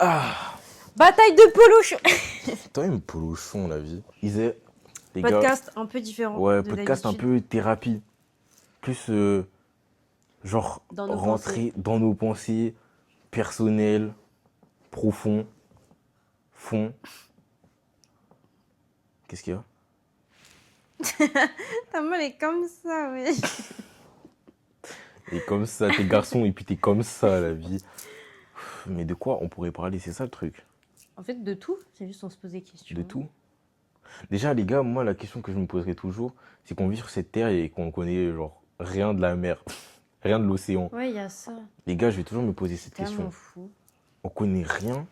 Ah, Bataille de Polochon. toi, même Polochon, la vie. Les gars, Podcast un peu différent ouais, de podcast un d'habitude. peu thérapie. Plus, genre, Dans nos pensées. rentrer dans nos pensées personnelles, profonds, fond. Qu'est-ce qu'il y a? Ta main elle est comme ça, oui. Et comme ça, t'es garçon et puis t'es comme ça, la vie. Mais de quoi on pourrait parler? C'est ça le truc. En fait, de tout, c'est juste on se pose des questions. De tout. Déjà, les gars, moi, la question que je me poserai toujours, c'est qu'on vit sur cette terre et qu'on connaît, genre, rien de la mer, rien de l'océan. Ouais, il y a ça. Les gars, je vais toujours me poser cette Tellement question. fou. On connaît rien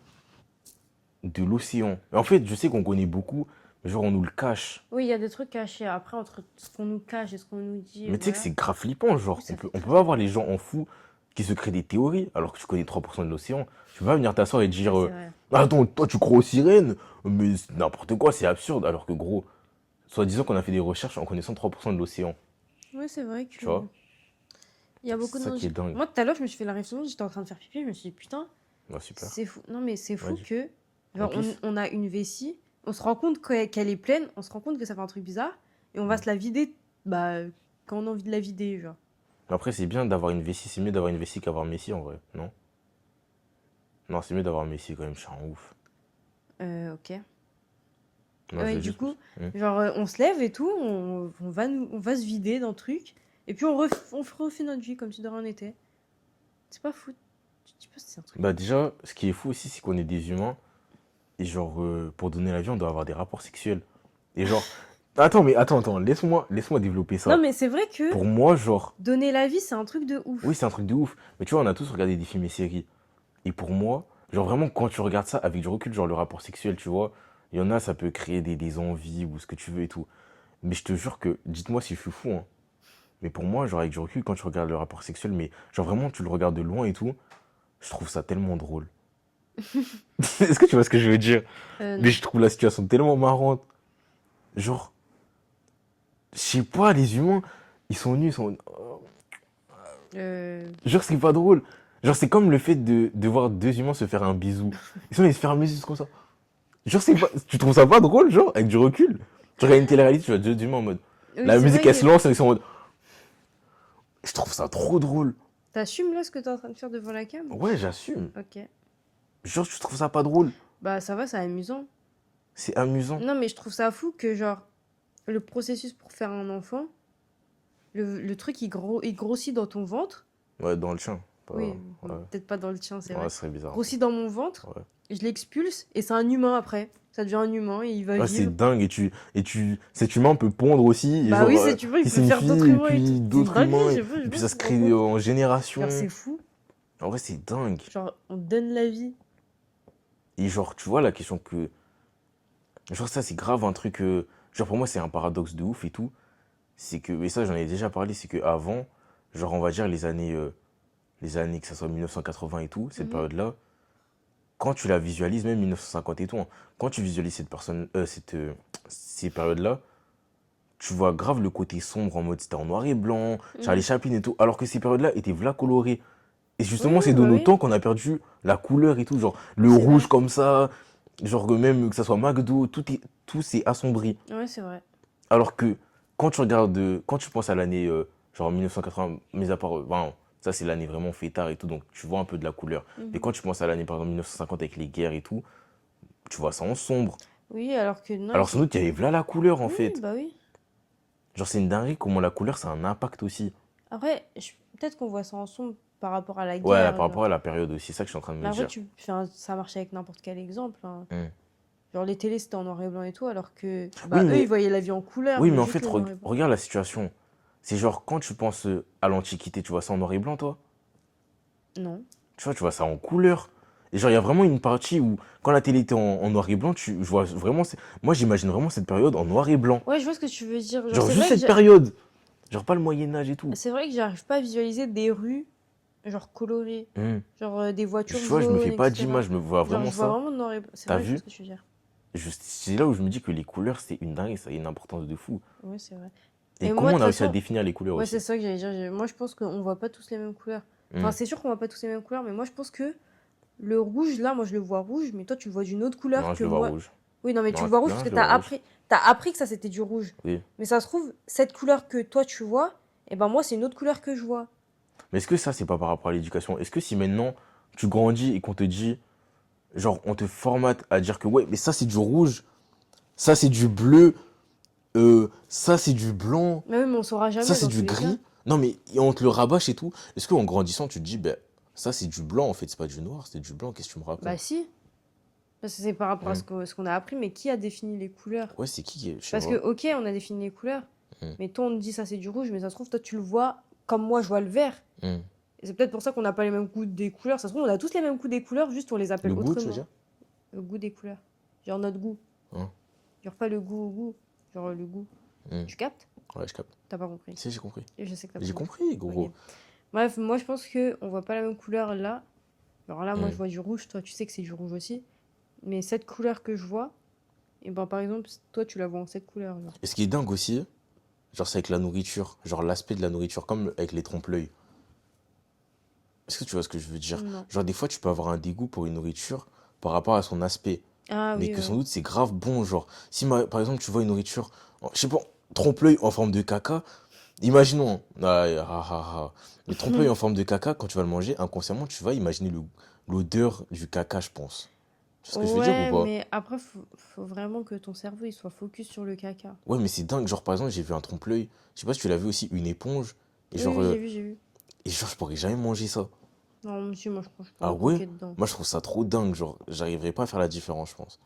de l'océan. En fait, je sais qu'on connaît beaucoup, mais genre, on nous le cache. Oui, il y a des trucs cachés. Après, entre ce qu'on nous cache et ce qu'on nous dit, Mais tu sais que voilà. c'est grave flippant, genre, Oui, ça fait on très peut pas voir les gens en fou qui se créent des théories alors que tu connais 3% de l'océan. Tu peux pas venir t'asseoir et dire, Ouais, c'est vrai. attends, toi, tu crois aux sirènes? Mais c'est n'importe quoi, c'est absurde. Alors que, gros, soit disant qu'on a fait des recherches en connaissant 3% de l'océan, Oui, c'est vrai que. tu vois? Il y a beaucoup C'est de ça qui est dingue. Moi, tout à l'heure, je me suis fait la réflexion, j'étais en train de faire pipi, je me suis dit, putain, Ouais, super. c'est fou. Non, mais c'est fou Vas-y. que. On Genre, pisse. on a une vessie, on se rend compte qu'elle est pleine, on se rend compte que ça fait un truc bizarre, et on va se la vider, bah, quand on a envie de la vider, genre. Après, c'est bien d'avoir une vessie, c'est mieux d'avoir une vessie qu'avoir Messi en vrai, non? Non, c'est mieux d'avoir Messi quand même, je suis un ouf. Ok. Non, je Et vais du juste. coup, genre, on se lève et tout, on va se vider dans le truc, et puis on refait notre vie comme si de rien n'était. C'est pas fou. Tu te dis pas si c'est un truc. Bah, déjà, ce qui est fou aussi, c'est qu'on est des humains. Et genre, pour donner la vie, on doit avoir des rapports sexuels. Et genre. Attends, mais attends, laisse-moi développer Non, ça. mais c'est vrai que Pour moi, genre. donner la vie, c'est un truc de Oui, ouf. c'est un truc de ouf. Mais tu vois, on a tous regardé des films et séries. Et pour moi, genre vraiment, quand tu regardes ça avec du recul, genre le rapport sexuel, tu vois, il y en a, ça peut créer des envies ou ce que tu veux et tout. Mais je te jure que, dites-moi si je suis fou, hein. Mais pour moi, genre avec du recul, quand tu regardes le rapport sexuel, mais genre vraiment, tu le regardes de loin et tout, je trouve ça tellement drôle. Est-ce que tu vois ce que je veux dire? Mais Non. je trouve la situation tellement marrante. Genre, je sais pas, les humains, ils sont nus, ils sont. Genre, c'est pas drôle. Genre, c'est comme le fait de voir deux humains se faire un bisou. Ils se ferment les yeux comme ça. Genre, c'est pas. Tu trouves ça pas drôle, genre, avec du recul? Tu regardes une télé-réalité, tu vois deux humains en mode. Oui, La c'est musique, vrai elle se que lance, ils sont en mode. Je trouve ça trop drôle. t'assumes là ce que t'es en train de faire devant la cam? Ouais, j'assume. Ok. Genre, tu trouves ça pas drôle. Bah, ça va, c'est amusant. C'est amusant. Non, mais je trouve ça fou que, genre, le processus pour faire un enfant, le truc, il grossit dans ton ventre. Ouais, dans le chien. Oui, Ouais, peut-être pas dans le tien, c'est ouais, vrai. ce serait bizarre. Grossit dans mon ventre, Ouais. je l'expulse, et c'est un humain après. Ça devient un humain et il va Ouais, c'est vivre. dingue. Cet humain peut pondre aussi. Et Bah genre, oui, tu vois, il si peut c'est une faire d'autres fille, et humains et tout. puis C'est une d'autres dinguerie, humains, je et puis sais ça pas se si tu te rends crée compte. en génération. Genre, c'est fou. En vrai, c'est dingue. Genre, on donne la vie. Et genre, tu vois, la question que. Genre, ça, c'est grave un truc. Genre, pour moi, c'est un paradoxe de ouf et tout. C'est que. Et ça, j'en ai déjà parlé. C'est que avant, genre, on va dire les années que ça soit 1980 et tout, cette Mhm. période-là, quand tu la visualises, même 1950 et tout, hein, quand tu visualises ces périodes-là, tu vois grave le côté sombre en mode c'était en noir et blanc, Charlie Mhm. Chaplin et tout, alors que ces périodes-là étaient v'là colorées. Et Oui, justement, c'est de bah nos oui. temps qu'on a perdu la couleur et tout, genre Oui, le c'est rouge vrai. comme ça, genre même que ça soit McDo, tout s'est assombri. Ouais, c'est vrai. Alors que quand tu penses à l'année genre 1980, mis à part, bon, ça c'est l'année vraiment fêtard et tout, donc tu vois un peu de la couleur. Mais Mhm. quand tu penses à l'année par exemple 1950 avec les guerres et tout, tu vois ça en sombre. Oui, alors que non, Alors sans doute il y avait là la couleur en Oui, fait. bah oui. Genre c'est une dinguerie comment la couleur ça a un impact aussi. Après, peut-être qu'on voit ça en sombre par rapport à la Ouais, guerre, par genre. rapport à la période aussi, c'est ça que je suis en train de Mais me après, dire. ça marche avec n'importe quel exemple, hein. Hmm. Genre, les télés, c'était en noir et blanc et tout, alors que, Oui, bah, eux, ils mais voyaient la vie en couleur, Oui, mais mais en juste fait, le noir et blanc. regarde la situation. C'est genre, quand tu penses à l'Antiquité, tu vois ça en noir et blanc, toi? Non. Tu vois ça en couleur. Et genre, il y a vraiment une partie où, quand la télé était en noir et blanc, je vois vraiment. Moi, j'imagine vraiment cette période en noir et blanc. Ouais, je vois ce que tu veux dire. Genre, Genre, juste cette période. Genre, pas le Moyen-Âge et tout. c'est vrai que j'arrive pas à visualiser des rues, genre, colorées. Hmm. Genre, des Tu voitures vois, je me jaunes, fais pas etc. d'image, je me vois Genre, vraiment je vois ça. vraiment noir et blanc. C'est T'as vrai, je vois vu? ce que tu veux dire. C'est là où je me dis que les couleurs, c'est une dingue, ça a une importance de fou. Ouais, c'est vrai. Et Et moi, comment de on toute a réussi à façon, définir les couleurs ouais, c'est aussi? ça que j'allais dire. Moi, je pense qu'on voit pas tous les mêmes couleurs. Hmm. Enfin, c'est sûr qu'on voit pas tous les mêmes couleurs, mais moi, je pense que Le rouge, là, moi, je le vois rouge, mais toi, tu le vois d'une autre couleur Non, je que le vois moi. rouge. Oui, non, mais tu Non, le vois rouge non, parce je que le vois rouge. t'as appris que ça, c'était du rouge. Oui. Mais ça se trouve, cette couleur que toi, tu vois, et ben moi, c'est une autre couleur que je vois. Mais est-ce que ça, c'est pas par rapport à l'éducation? Est-ce que si maintenant, tu grandis et qu'on te dit, genre, on te formate à dire que, ouais, mais ça, c'est du rouge, ça, c'est du bleu, ça, c'est du blanc, Mais oui, mais on saura ça, jamais c'est dans tous du les cas. gris. Non, mais on te le rabâche et tout. Est-ce qu'en grandissant, tu te dis, ben, ça, c'est du blanc, en fait, c'est pas du noir, c'est du blanc, qu'est-ce que tu me Bah racontes? si, parce que c'est par rapport à Hmm. ce qu'on a appris, mais qui a défini les couleurs? Ouais, c'est qui? Je sais Parce que, pas. ok, on a défini les couleurs, Hmm. mais toi, on te dit ça, c'est du rouge, mais ça se trouve, toi, tu le vois comme moi, je vois le vert. Hmm. Et c'est peut-être pour ça qu'on n'a pas les mêmes goûts des couleurs. Ça se trouve, on a tous les mêmes goûts des couleurs, juste on les appelle Le goût, tu veux autrement. dire? Le goût des couleurs. Genre notre goût. Hein. Genre pas le goût au goût. Genre le goût. Hmm. Tu captes? Ouais, je capte. T'as pas compris. Si, j'ai compris. Et je sais que t'as pas J'ai compris. compris, gros. Ok. Bref, moi je pense que on voit pas la même couleur là. Alors là, moi Hmm. je vois du rouge, toi tu sais que c'est du rouge aussi. Mais cette couleur que je vois, et ben par exemple, toi tu la vois en cette couleur. Genre. Et ce qui est dingue aussi, genre, c'est avec la nourriture, genre l'aspect de la nourriture, comme avec les trompe-l'œil. Est-ce que tu vois ce que je veux dire? Non. Genre, des fois, tu peux avoir un dégoût pour une nourriture par rapport à son aspect. Ah Mais oui, que sans ouais. doute, c'est grave bon. Genre, si par exemple, tu vois une nourriture, je sais pas, trompe-l'œil en forme de caca, imaginons. Le trompe-l'œil en forme de caca, quand tu vas le manger, inconsciemment, tu vas imaginer l'odeur du caca, je pense. Tu vois ce que je veux dire ou Ouais, pas? mais après, faut vraiment que ton cerveau il soit focus sur le caca. Ouais, mais c'est dingue. Genre, par exemple, j'ai vu un trompe-l'œil. Je sais pas si tu l'as vu aussi, une éponge. Et Oui, genre, oui, euh, j'ai vu, j'ai vu. et genre, je pourrais jamais manger ça. Non, monsieur, moi je Ah pourrais ouais? croquer dedans. Moi, je trouve ça trop dingue. Genre, j'arriverais pas à faire la différence, je pense.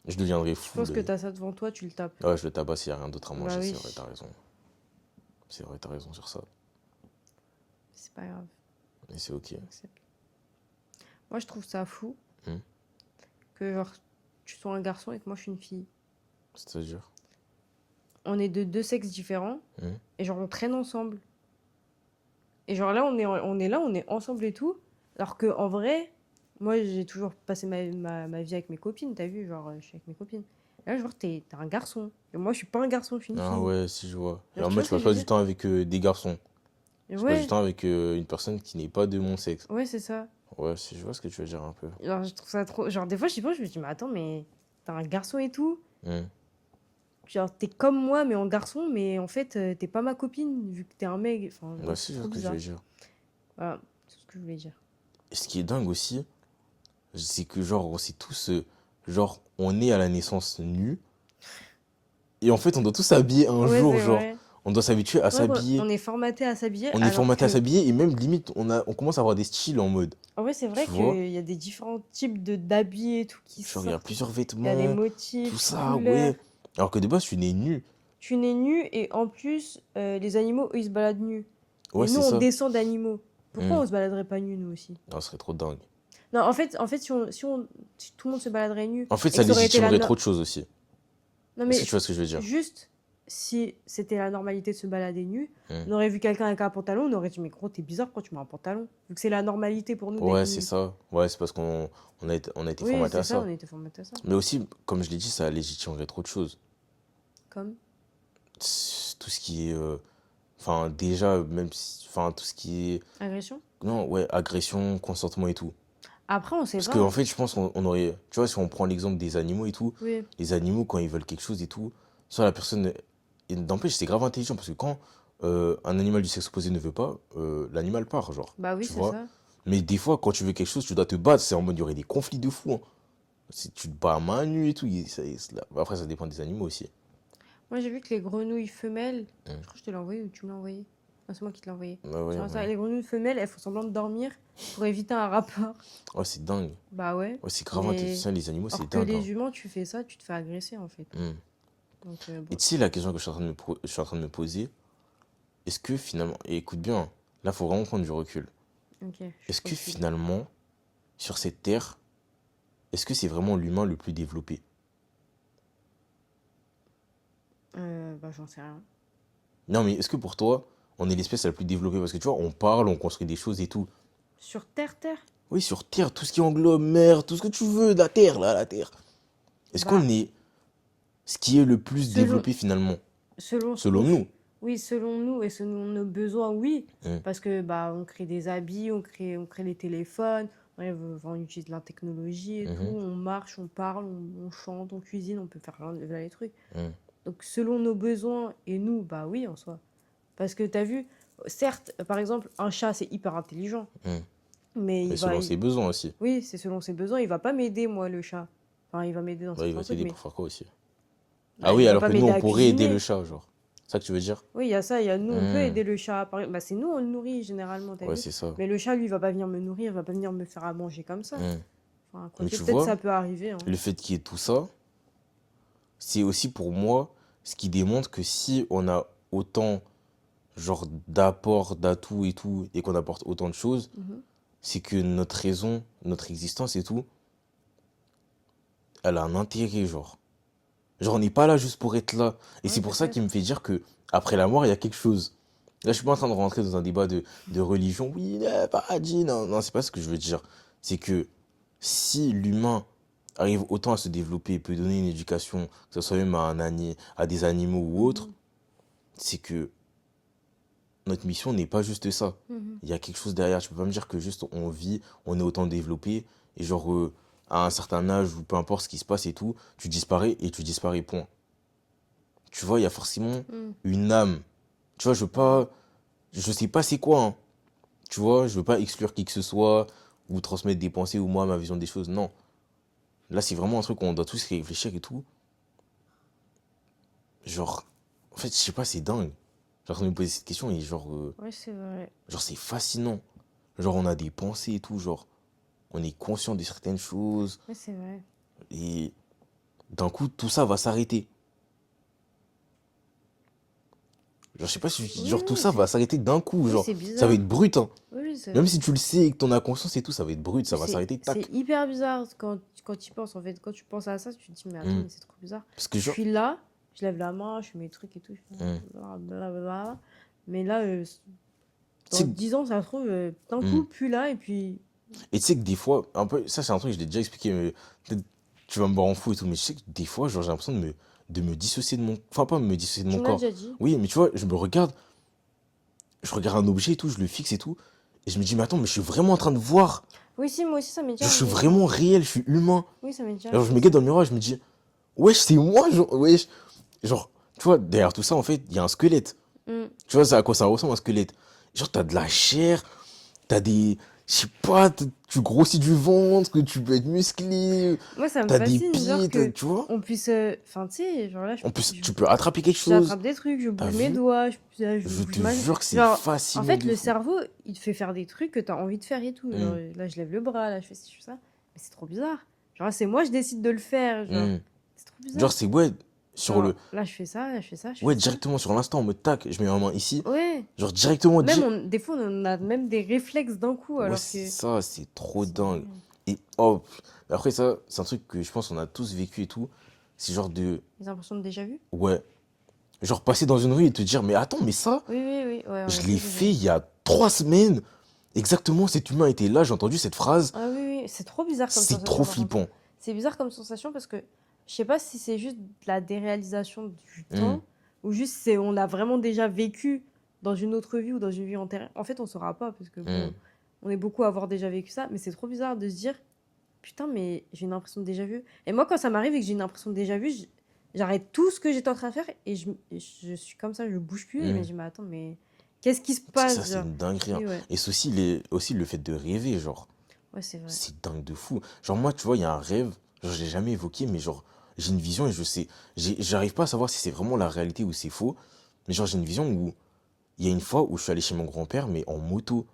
Je deviendrais Je fou, pense que l'œil. t'as ça devant toi, tu le tapes. Ouais, je le tabasse s'il y a rien d'autre à Bah manger, c'est oui, vrai, t'as raison. C'est vrai, t'as raison sur ça. c'est pas grave, Et c'est ok. j'accepte. Moi je trouve ça fou Hmm. que genre tu sois un garçon et que moi je suis une fille. C'est-à-dire? On est de deux sexes différents Hmm. et genre on traîne ensemble. Et genre là on est là, on est ensemble et tout. Alors que en vrai, moi j'ai toujours passé ma vie avec mes copines, t'as vu, genre je suis avec mes copines. Et là genre t'es un garçon. Et moi je suis pas un garçon, je suis une Ah fille. ouais, si je vois. Et Genre en tu mode, vois je ce que passe je veux pas du dire? temps avec des garçons. Et Je passe du ouais, temps avec une personne qui n'est pas de mon sexe. ouais c'est ça. Ouais, si je vois ce que tu veux dire un peu. Genre je trouve ça trop... Genre des fois je sais pas, je me dis mais attends mais t'es un garçon et tout. Hmm. Genre, t'es comme moi, mais en garçon, mais en fait, t'es pas ma copine, vu que t'es un mec. Enfin, Bah genre, si, c'est je vois trop ce que je bizarre. veux dire. Voilà, c'est ce que je voulais dire. Et ce qui est dingue aussi, c'est que genre, on s'est tous... genre, on est à la naissance nus. Et en fait, on doit tous s'habiller un Ouais, jour, c'est genre. vrai. On doit s'habituer à C'est vrai qu'on s'habiller. est formaté à s'habiller, On est alors formaté à que... s'habiller et même limite, on commence à avoir des styles en mode. En vrai, c'est Tu vrai vois? qu'il y a des différents types d'habits et tout qui Genre, il y a sortent. plusieurs Il y a des vêtements, tout motifs, ça, couleurs. ouais. Alors que de base, je suis né nu. Tu nais nu et en plus, les animaux, eux, ils se baladent nus. Ouais, Et nous, c'est on ça. descend d'animaux. Pourquoi Hmm. on se baladerait pas nus, nous aussi? Ah, ce serait trop dingue. Non, en fait si tout le monde se baladerait nu En fait, et ça que ça aurait été la... légitimerait trop de choses aussi. Non, Est-ce mais que tu vois ce que je veux dire? juste, si c'était la normalité de se balader nu, Hmm. on aurait vu quelqu'un avec un pantalon, on aurait dit, mais gros, t'es bizarre, pourquoi tu mets un pantalon? Vu que c'est la normalité pour nous d'être Ouais, c'est nus. ça. Ouais, c'est parce qu'on a été Oui, formaté c'est à ça, ça. on était formaté à ça. Mais aussi, comme je l'ai dit, ça légitimerait trop de choses. Comme Tout ce qui est. Enfin, déjà, même si. Enfin, tout ce qui est. agression. Non, ouais, agression, consentement et tout. Après, on sait Parce pas, qu'en hein. fait, je pense qu'on aurait. Tu vois, si on prend l'exemple des animaux et tout, Oui, les animaux, quand ils veulent quelque chose et tout, soit la personne. Et n'empêche, c'est grave intelligent parce que quand un animal du sexe opposé ne veut pas, l'animal part, genre. bah oui, Tu c'est vois? ça. Mais des fois, quand tu veux quelque chose, tu dois te battre. C'est en mode, il y aurait des conflits de fou, hein. Si tu te bats à main nue et tout, après, ça dépend des animaux aussi. Moi, j'ai vu que les grenouilles femelles, je Hmm. crois que je te l'ai envoyé ou tu me l'as envoyé. Non, c'est moi qui te l'ai envoyé. Ouais, ouais, Sur Insta, ouais. les grenouilles femelles, elles font semblant de dormir pour éviter un rapport. Ouais, c'est dingue. Bah ouais, Ouais, c'est grave mais intelligent. Les animaux, c'est alors que dingue, hein. les humains, tu fais ça, tu te fais agresser en fait. Hmm. Donc, Et bon, tu sais, la question que je suis en train de me poser, est-ce que finalement, et écoute bien, là, faut vraiment prendre du recul. ok, je suis Est-ce trop que dessus. finalement, sur cette terre, est-ce que c'est vraiment l'humain le plus développé? Bah, j'en sais rien. Non, mais est-ce que pour toi, on est l'espèce la plus développée? Parce que tu vois, on parle, on construit des choses et tout. Sur Terre, Terre? Oui, sur Terre, tout ce qui englobe mer, tout ce que tu veux, la Terre, là, la Terre. Est-ce qu'on Bah, est ce qui est le plus selon, développé finalement? selon ce Selon qu'on nous. fait. Oui, selon nous et selon nos besoins, oui. Hmm. Parce que bah, on crée des habits, on crée des téléphones, Ouais, on utilise la technologie et tout, Mhm, on marche, on parle, on chante, on cuisine, on peut faire plein les trucs. mhm. Donc selon nos besoins et nous, bah oui, en soi. Parce que t'as vu, certes, par exemple, un chat, c'est hyper intelligent, Mhm. mais Mais selon ses besoins aussi. oui, c'est selon ses besoins, il va pas m'aider, moi, le chat. Enfin, il va m'aider dans Ouais, il certains va trucs, t'aider mais pour faire quoi aussi? Ah bah, oui, il va alors pas que nous, m'aider on à pourrait aider le cuisiner. chat, genre. C'est ça que tu veux dire? Oui, il y a ça, il y a nous, on peut Hmm. aider le chat. Bah, c'est nous, on le nourrit généralement, t'as Ouais, vu? c'est ça. Mais le chat, lui, il va pas venir me nourrir, il va pas venir me faire à manger comme ça. Hmm. Enfin, Mais quoique, tu peut-être vois, ça peut arriver, hein. le fait qu'il y ait tout ça, c'est aussi pour moi ce qui démontre que si on a autant, genre, d'apports, d'atouts et tout, et qu'on apporte autant de choses, Mhm. c'est que notre raison, notre existence et tout, elle a un intérêt, genre. Genre, on n'est pas là juste pour être là. Et Ouais, c'est pour ça qu'il peut-être. me fait dire que après la mort, il y a quelque chose. Là, je suis pas en train de rentrer dans un débat de religion. Oui, paradis. Non, non, c'est pas ce que je veux dire. C'est que si l'humain arrive autant à se développer et peut donner une éducation, que ce soit même à des animaux ou autres, Mhm. c'est que notre mission n'est pas juste ça. Mhm. Il y a quelque chose derrière. Tu peux pas me dire que juste on vit, on est autant développé, et genre, à un certain âge, ou peu importe ce qui se passe et tout, tu disparais et tu disparais, point. Tu vois, il y a forcément Mhm. une âme. Tu vois, je sais pas c'est quoi, hein. Tu vois, je veux pas exclure qui que ce soit, ou transmettre des pensées, ou moi, ma vision des choses. Non. Là, c'est vraiment un truc où on doit tous réfléchir et tout. Genre, en fait, je sais pas, c'est dingue. Genre, on me poser cette question et Ouais, c'est vrai. genre, c'est fascinant. Genre, on a des pensées et tout, genre, on est conscient de certaines choses, Ouais, c'est vrai. et d'un coup, tout ça va s'arrêter. Genre, je sais pas si, Oui, genre, tout oui, ça va s'arrêter d'un coup, oui, genre, c'est ça va bizarre. être brut, hein. Oui, oui, c'est Même si tu le sais et que t'en as conscience et tout, ça va être brut, ça va s'arrêter, c'est tac. hyper bizarre quand tu y penses, en fait. Quand tu penses à ça, tu te dis, mais attends, Hmm. mais c'est trop bizarre. Parce que Je genre, suis là, je lève la main, je fais mes trucs et tout, je fais hmm. blablabla. Mais là, Tu dans sais, 10 ans, ça se trouve, d'un hmm. coup, plus là, et puis. Et tu sais que des fois, un peu, ça c'est un truc que je l'ai déjà expliqué, mais peut-être tu vas me voir en fou et tout, mais je sais que des fois, genre, j'ai l'impression de me dissocier de mon, enfin pas me dissocier de Tu mon me l'as corps. déjà dit. Oui, mais tu vois, je regarde un objet et tout, je le fixe et tout, et je me dis, mais attends, mais je suis vraiment en train de voir, Oui, si, moi aussi, ça m'est déjà genre, je suis arrivé, ça. vraiment réel, je suis humain. Oui, ça m'est déjà Alors je me arrivé, regarde ça. dans le miroir et je me dis, wesh, c'est moi, genre, wesh. Genre, tu vois, derrière tout ça, en fait, il y a un squelette. Hmm. Tu vois, ça, à quoi ça ressemble un squelette? Genre, t'as de la chair, t'as des. Je sais pas, tu grossis du ventre, que tu peux être musclé, Moi, ça me t'as des fascine, genre pieds, que tu vois? on puisse. Enfin, tu sais, genre là, En plus, tu peux attraper quelque chose. j'attrape des trucs, je T'as bouge mes vu? doigts, je Je bouge te ma. jure que c'est Genre, en fascinant fait, de le fou. cerveau, il te fait faire des trucs que t'as envie de faire et tout. Genre, Hum, là, je lève le bras, là, je fais ci, je fais ça. Mais c'est trop bizarre. Genre, là, c'est moi, je décide de le faire. Genre, hum. c'est trop bizarre. Genre, c'est ouais, sur Genre, le. là, je fais ça, là, je fais ça, je fais Ouais, ça. directement sur l'instant, en mode tac, je mets ma main ici. Ouais. Genre, directement, Même, des fois, on a même des réflexes d'un coup, ouais, alors c'est que. ça, c'est trop C'est dingue. dingue. Et oh, après, ça, c'est un truc que je pense qu'on a tous vécu et tout. C'est genre de. Les impressions de déjà vu? Ouais. Genre, passer dans une rue et te dire, mais attends, mais ça, Oui, oui, oui. Ouais, on je l'a l'ai tous déjà fait vu. il y a 3 semaines. Exactement, cet humain était là, j'ai entendu cette phrase. Ah oui, oui. C'est trop bizarre comme C'est trop sensation, par contre. flippant. C'est bizarre comme sensation parce que je sais pas si c'est juste de la déréalisation du Hum, temps ou juste c'est on a vraiment déjà vécu dans une autre vie ou dans une vie antérieure. En fait, on saura pas parce que bon, hum, on est beaucoup à avoir déjà vécu ça, mais c'est trop bizarre de se dire putain, mais j'ai une impression de déjà vu. Et moi, quand ça m'arrive et que j'ai une impression de déjà vu, j'arrête tout ce que j'étais en train de faire et je suis comme ça, je bouge plus et je me hum. dis mais attends, mais qu'est-ce qui se Ça, passe c'est genre. une dinguerie, hein. Et ouais, Et c'est aussi, aussi le fait de rêver, genre. ouais, c'est vrai. C'est dingue de fou. Genre, moi, tu vois, il y a un rêve, genre, je l'ai jamais évoqué, mais genre, j'ai une vision et je sais, j'arrive pas à savoir si c'est vraiment la réalité ou c'est faux. Mais genre, j'ai une vision où il y a une fois où je suis allé chez mon grand-père, mais en moto.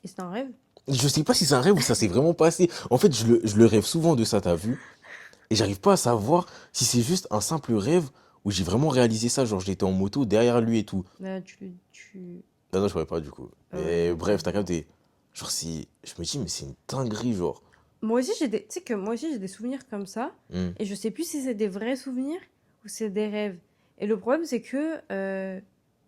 Et c'est un rêve? Je sais pas si c'est un rêve ou ça s'est vraiment passé. En fait, je le rêve souvent de ça, t'as vu? Et j'arrive pas à savoir si c'est juste un simple rêve où j'ai vraiment réalisé ça. Genre, j'étais en moto derrière lui et tout. Là, tu... Non, non, je pourrais pas du coup. Ah ouais, Mais ok. bref, t'as capté. Genre, si. Je me dis, mais c'est une dinguerie, genre. Moi aussi, j'ai des... Tu sais que moi aussi, j'ai des souvenirs comme ça. Hmm, Et je sais plus si c'est des vrais souvenirs ou c'est des rêves. Et le problème, c'est que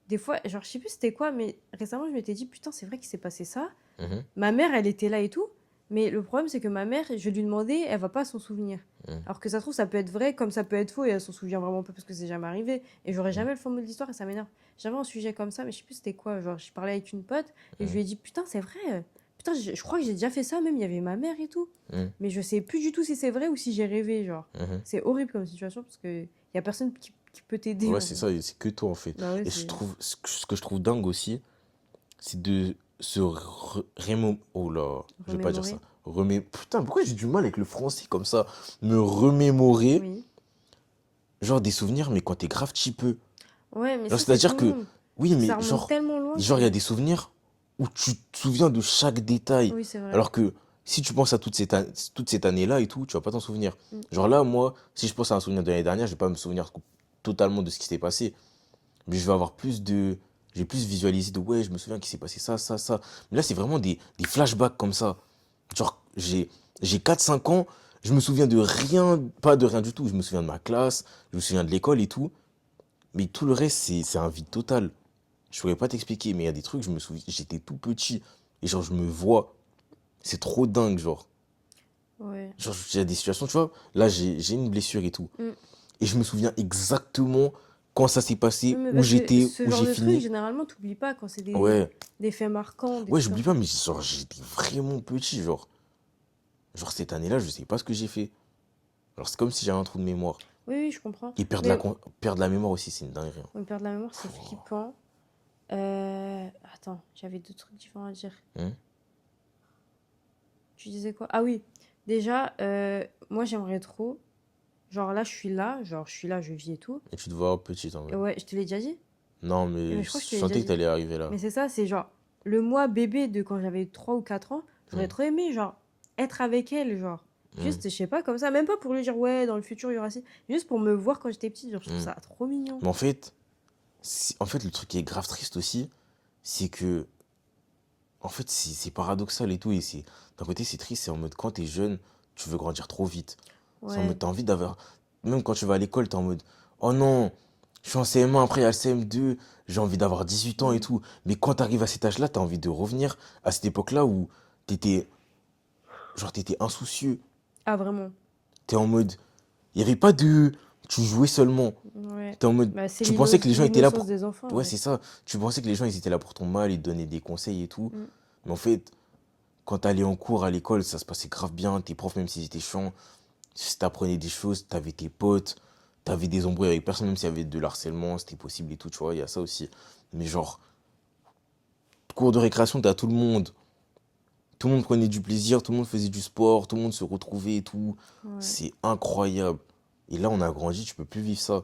des fois, genre, je sais plus c'était quoi, mais récemment, je m'étais dit, putain, c'est vrai qu'il s'est passé ça. mhm, Ma mère, elle était là et tout. Mais le problème, c'est que ma mère, je lui demandais, elle va pas s'en souvenir. hmm, Alors que ça se trouve, ça peut être vrai, comme ça peut être faux, et elle s'en souvient vraiment pas parce que c'est jamais arrivé. Et j'aurais hmm, jamais le fond de l'histoire et ça m'énerve. J'avais un sujet comme ça, mais je sais plus c'était quoi. Genre, je parlais avec une pote et je hmm. lui ai dit, putain, c'est vrai. Putain, je crois que j'ai déjà fait ça, même il y avait ma mère et tout. Hum, Mais je sais plus du tout si c'est vrai ou si j'ai rêvé, genre. mhm. C'est horrible comme situation parce que y a personne qui peut t'aider Ouais, en c'est vrai. ça, et c'est que toi en fait. Bah ouais, Et je c'est. trouve, ce que je trouve dingue aussi, c'est de se oh là, je vais pas dire ça. Remémorer. Putain, pourquoi j'ai du mal avec le français comme ça? Me remémorer, Oui. genre des souvenirs, mais quand t'es grave peu. Ouais, mais Genre, ça, c'est tout c'est-à-dire le que, monde. oui, Parce que mais ça remonte genre, tellement loin il y a que. des souvenirs où tu te souviens de chaque détail. Oui, c'est vrai. Alors que si tu penses à toute cette année-là et tout, tu vas pas t'en souvenir. Mm. Genre là, moi, si je pense à un souvenir de l'année dernière, je vais pas me souvenir totalement de ce qui s'est passé. Mais je vais avoir plus de. J'ai plus visualisé de ouais, je me souviens qu'il s'est passé ça, ça, ça. Mais là, c'est vraiment des flashbacks comme ça. Genre, j'ai 4 5 ans, je me souviens de rien, pas de rien du tout. Je me souviens de ma classe, je me souviens de l'école et tout. Mais tout le reste, c'est un vide total. Je pourrais pas t'expliquer, mais il y a des trucs, je me souviens, j'étais tout petit. Et genre, je me vois. C'est trop dingue, genre. Ouais. Genre, il y a des situations, tu vois, là, j'ai une blessure et tout. Mm. Et je me souviens exactement quand ça s'est Oui, passé, mais où parce que j'étais, ce où genre j'ai de truc, fini. généralement, t'oublies pas quand c'est Ouais, des faits marquants, des ouais, trucs comme j'oublie ça. pas, mais genre, j'étais vraiment petit, genre. Genre, cette année-là, je sais pas ce que j'ai fait. Genre, c'est comme si j'avais un trou de mémoire. Oui, oui, je comprends. Et Mais perdre la mémoire aussi, c'est une dinguerie, hein. on perd de la mémoire, c'est flippant. Attends, j'avais deux trucs différents à dire. Hein. Tu disais quoi? Ah oui, déjà, moi j'aimerais trop. Genre là, je suis là, je vis et tout. Et tu te vois petit en Et mode. ouais, je te l'ai déjà dit? Non, Mais mais je je crois que je te l'ai déjà sentais que dit. t'allais arriver là. Mais c'est ça, c'est genre le moi bébé de quand j'avais 3 ou 4 ans, j'aurais Hein, trop aimé, genre, être avec elle, genre. hein, Juste, je sais pas, comme ça, même pas pour lui dire, ouais, dans le futur, il y aura ci. Juste pour me voir quand j'étais petite, genre, je trouve hein. ça trop mignon. Mais en fait, en fait, le truc qui est grave triste aussi, c'est que, en fait, c'est paradoxal et tout. Et c'est, d'un côté, c'est triste. C'est en mode, quand t'es jeune, tu veux grandir trop vite. C'est en Ouais. mode, t'as envie d'avoir. Même quand tu vas à l'école, t'es en mode, oh non, je suis en CM1, après il y a le CM2, j'ai envie d'avoir 18 ans et Mm. tout. Mais quand t'arrives à cet âge-là, t'as envie de revenir à cette époque-là où t'étais, genre, t'étais insoucieux. Ah, vraiment. T'es en mode, il n'y avait pas de. Tu jouais seulement. Ouais. T'es en mode. Bah, c'est Tu pensais que les gens étaient là l'innocence pour. des enfants, Ouais, ouais. c'est ça. Tu pensais que les gens ils étaient là pour ton mal, ils te donnaient des conseils et tout. Mm. Mais en fait, quand t'allais en cours à l'école, ça se passait grave bien. Tes profs, même s'ils étaient chiants, si t'apprenais des choses, t'avais tes potes, t'avais des embrouilles avec personne, même s'il y avait de l'harcèlement, c'était possible et tout, tu vois, il y a ça aussi. Mais genre, cours de récréation, t'as tout le monde. Tout le monde prenait du plaisir, tout le monde faisait du sport, tout le monde se retrouvait et tout. Ouais. C'est incroyable. Et là, on a grandi, tu peux plus vivre ça.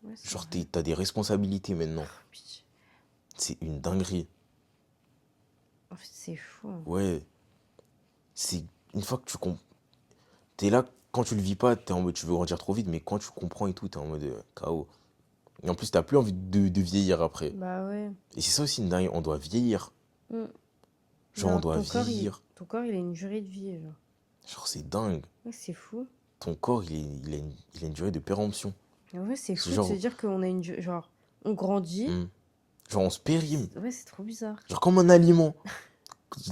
Ouais, c'est Genre, vrai. t'as des responsabilités maintenant. Pitié. C'est une dinguerie. En fait, c'est fou, hein. Ouais, c'est une fois que tu comprends. T'es là, quand tu le vis pas, t'es en mode tu veux grandir trop vite, mais quand tu comprends et tout, t'es en mode KO. Et en plus, t'as plus envie de vieillir après. Bah ouais. Et c'est ça aussi une dinguerie, on doit vieillir. Mm. Genre, on Genre, doit vieillir. ton corps, il a une durée de vie, genre. Genre, c'est dingue. Ouais, c'est fou. Ton corps, il a une durée de péremption. En vrai, c'est C'est fou de se genre, dire qu'on a une... Genre, on grandit. hmm, genre, on se périme. Ouais, c'est trop bizarre. Genre, comme un aliment.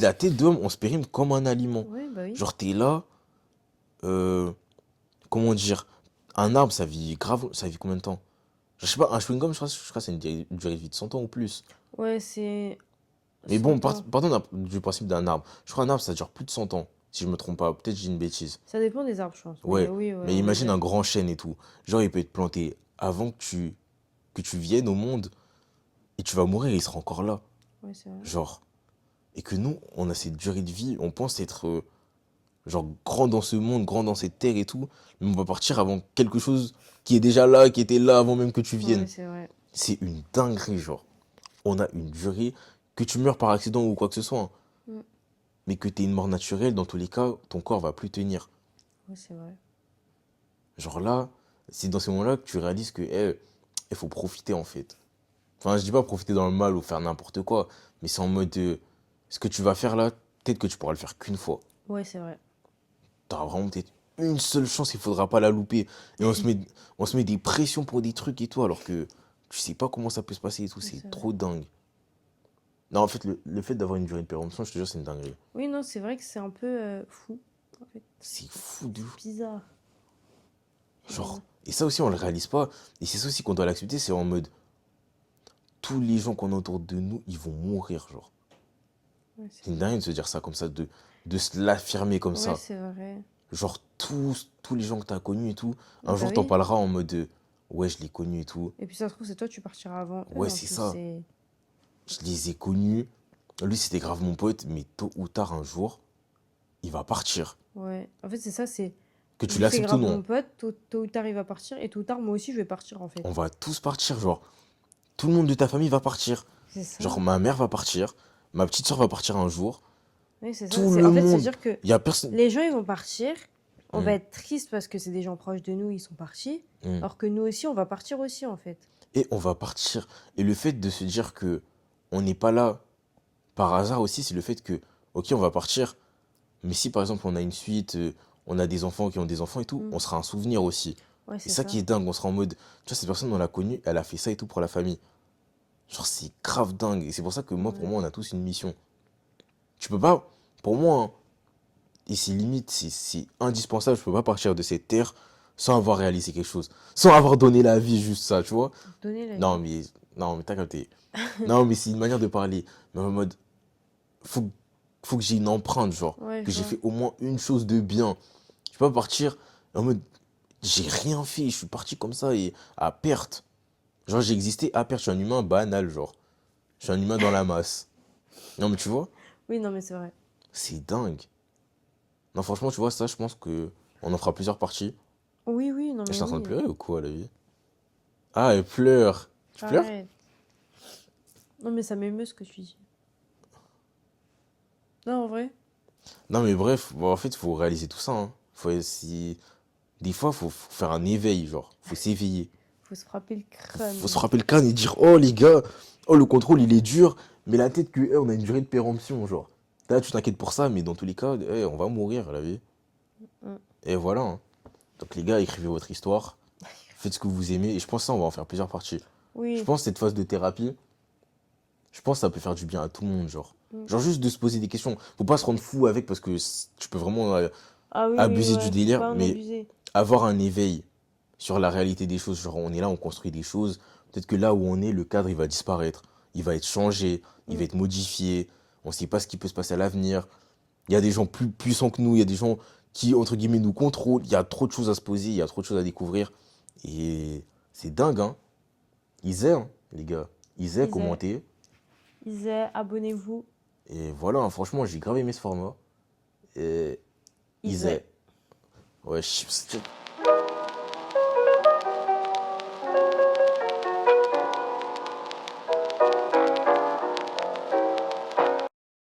La tête d'homme, on se périme comme un aliment. Ouais, bah oui. Genre, t'es là, euh, comment dire, un arbre, ça vit grave, ça vit combien de temps? Je sais pas, un chewing-gum, je crois que c'est une durée de vie de 100 ans ou plus. Ouais, c'est Mais bon, 100 ans. partons du principe d'un arbre. Je crois qu'un arbre, ça dure plus de 100 ans, si je me trompe pas. Peut-être que j'ai une bêtise. Ça dépend des arbres, je pense. Mais Ouais, oui, ouais, mais on va imagine dire. un grand chêne et tout. Genre, il peut être planté avant que tu viennes au monde et tu vas mourir, il sera encore là. Ouais, c'est vrai. Genre, et que nous, on a cette durée de vie, on pense être, genre, grand dans ce monde, grand dans cette terre et tout, mais on va partir avant quelque chose qui est déjà là, qui était là avant même que tu Ouais, viennes. c'est vrai. C'est une dinguerie, genre. On a une durée, que tu meurs par accident ou quoi que ce soit, hein, Mm. mais que tu une mort naturelle, dans tous les cas, ton corps va plus tenir. Ouais, c'est vrai. Genre là, c'est dans ces moments-là que tu réalises que, il faut profiter en fait. Enfin, je dis pas profiter dans le mal ou faire n'importe quoi, mais c'est en mode, ce que tu vas faire là, peut-être que tu pourras le faire qu'une fois. Ouais, c'est vrai. T'auras vraiment peut-être une seule chance, il faudra pas la louper. Et on se met des pressions pour des trucs et tout, alors que tu sais pas comment ça peut se passer et tout, Ouais, c'est c'est vrai. trop dingue. Non, en fait, le fait d'avoir une durée de péremption, je te jure, c'est une dinguerie. Oui, non, c'est vrai que c'est un peu fou. En fait, C'est fou de ouf. bizarre. Genre, Bizarre. et ça aussi, on le réalise pas. Et c'est ça aussi qu'on doit l'accepter, c'est en mode, tous les gens qu'on a autour de nous, ils vont mourir, genre. Ouais, C'est une dinguerie de se dire ça comme ça, de se l'affirmer comme ouais, ça. c'est vrai. Genre, tous les gens que t'as connus et tout, un Bah jour t'en oui. parleras en mode ouais, je l'ai connu et tout. Et puis ça se trouve, c'est toi, tu partiras avant eux Ouais, en c'est plus. ça. Je les ai connus. Lui, c'était grave mon pote, mais tôt ou tard, un jour, il va partir. Ouais. En fait, c'est ça, c'est. Que tu Lui, c'est l'acceptes ou grave non, mon pote, tôt ou tard, il va partir. Et tôt ou tard, moi aussi, je vais partir en fait. on va tous partir. Genre, tout le monde de ta famille va partir. C'est ça. Genre, ma mère va partir, ma petite soeur va partir un jour. Oui, c'est ça. Tout le En fait, c'est monde. dire que Il y a personne. les gens, ils vont partir. On va Hmm, être triste parce que c'est des gens proches de nous, ils sont partis. hmm. Alors que nous aussi, on va partir aussi, en fait. Et on va partir. Et le fait de se dire que on n'est pas là par hasard aussi, c'est le fait que, ok, on va partir, mais si par exemple on a une suite, on a des enfants qui ont des enfants et tout, Mm. on sera un souvenir aussi. Ouais, Et c'est ça qui ça. est dingue, on sera en mode, tu vois, cette personne, on l'a connue, elle a fait ça et tout pour la famille. Genre, c'est grave dingue. Et c'est pour ça que moi, pour Ouais. moi, on a tous une mission. Tu peux pas, pour moi, hein, et c'est limite, c'est indispensable, je peux pas partir de cette terre sans avoir réalisé quelque chose, sans avoir donné la vie, juste ça, tu vois. Donner la Non, vie. mais, non, mais t'as capté. Non, mais c'est une manière de parler. Mais en mode, faut, faut que j'ai une empreinte, genre, Ouais, que je j'ai vois. fait au moins une chose de bien. Je peux pas partir en mode, j'ai rien fait, je suis parti comme ça et à perte. Genre, j'ai existé à perte, je suis un humain banal, genre. Je suis un humain dans la masse. Non, mais tu vois, Oui, non, mais c'est vrai. c'est dingue. Non, franchement, tu vois, ça, je pense que on en fera plusieurs parties. Oui, oui, non, Et mais j'étais en train de oui. pleurer ou quoi, la vie? Ah, elle pleure. Tu pleures? Arrête. Non, mais ça m'émeut ce que tu dis. Non, en vrai. Non, mais bref, bon, en fait, il faut réaliser tout ça, hein. Des fois, faut faire un éveil, genre. Faut s'éveiller. Faut se frapper le Faut se crâne. frapper le crâne et dire, oh les gars, oh le contrôle il est dur, mais la tête que, on a une durée de péremption, genre. Là, tu t'inquiètes pour ça, mais dans tous les cas, on va mourir, la vie. Mm. Et voilà, hein. Donc les gars, écrivez votre histoire, faites ce que vous aimez, et je pense que ça, on va en faire plusieurs parties. Je Oui. pense que cette phase de thérapie, je pense que ça peut faire du bien à tout le monde, genre. Mm. Genre juste de se poser des questions. Faut pas se rendre fou avec parce que tu peux vraiment Ah oui, oui, abuser du ouais. Faut délire, pas en mais abuser. avoir un éveil sur la réalité des choses. Genre, on est là, on construit des choses. Peut-être que là où on est, le cadre, il va disparaître. Il va être changé, il va Mm. être modifié. On ne sait pas ce qui peut se passer à l'avenir. Il y a des gens plus puissants que nous, il y a des gens qui, entre guillemets, nous contrôlent. Il y a trop de choses à se poser, il y a trop de choses à découvrir. Et c'est dingue, hein. Ils aient, hein, les gars. Ils aient Isais, commenté. Isais, abonnez-vous. Et voilà, hein, franchement, j'ai grave aimé ce format. Et ils Isais. aient. Ouais, je...